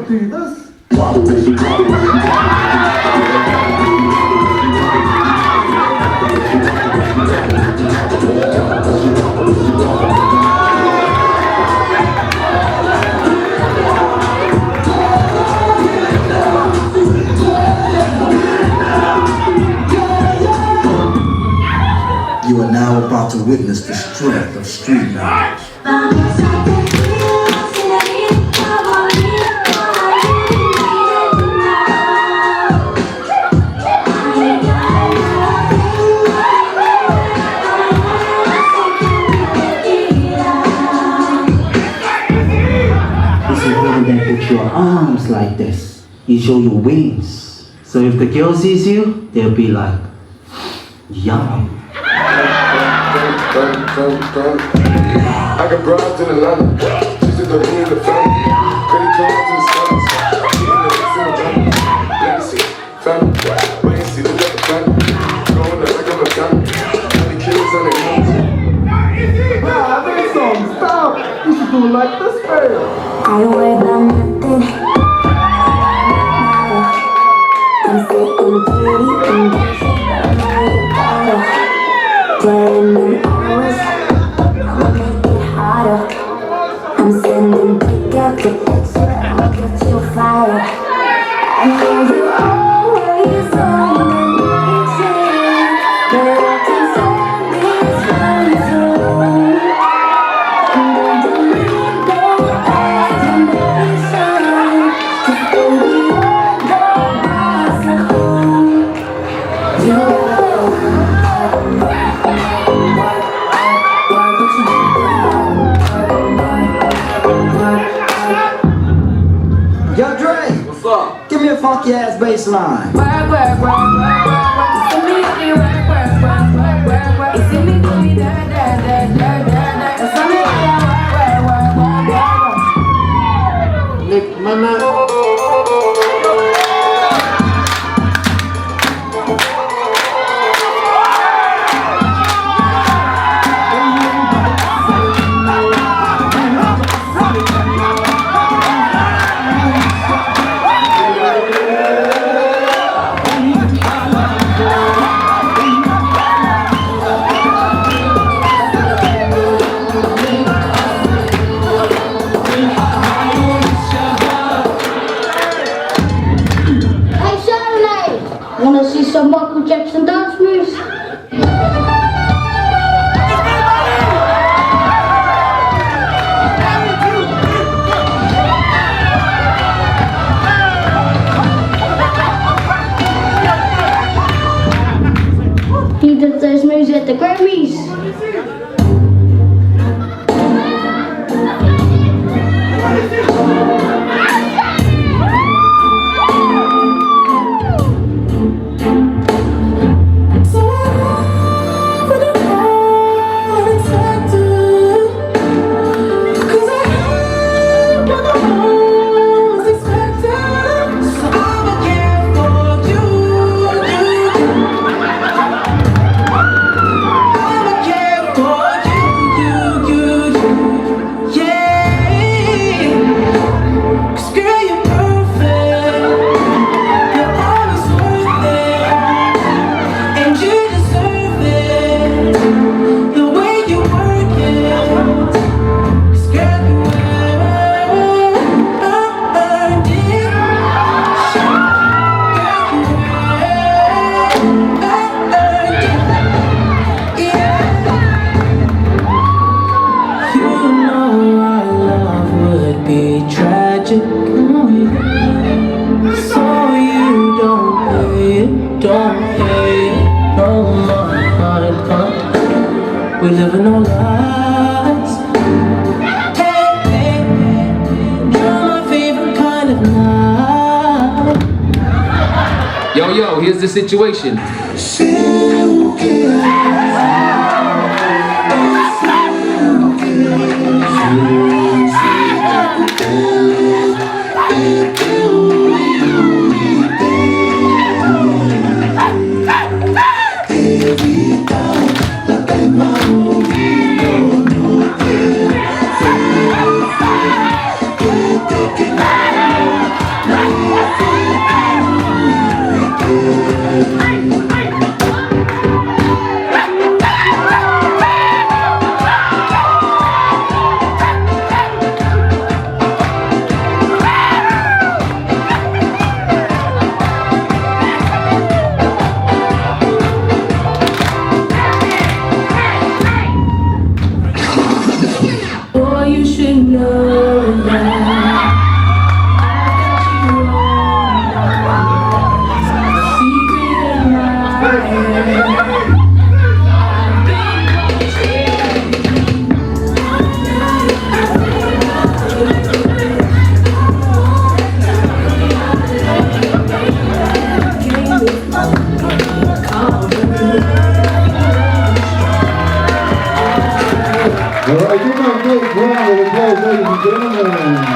partidas. You are now about to witness the strength of street knowledge. It's important that you put your arms like this. You show your wings. So if the girl sees you, they'll be like, yum. I got broads in Atlanta. She's in the lean in the family. Credit cards in the sons. She in the mix in the family. Legacy, family. Wait and see the other family. Going to like I'm a family. How the kids on their hands. Ah, this song, stop! You should do it like this, man. I don't worry about nothing. I'm sitting pretty and dancing. Playing in hours, I'ma make it harder. I'm sending pick after picture, I'ma get you fired. I know you always on the mission, but I can send this one too. And don't need no explanation, just baby you're the boss of who you are. Yo, Dre! What's up? Give me a funky ass bass line. Nick, man. Wanna see some Michael Jackson dance moves? He did those moves at the Grammys. We living our lives. Hey, hey, you're my favorite kind of night. Yo, here's the situation. All right, give him a big round of applause, ladies and gentlemen.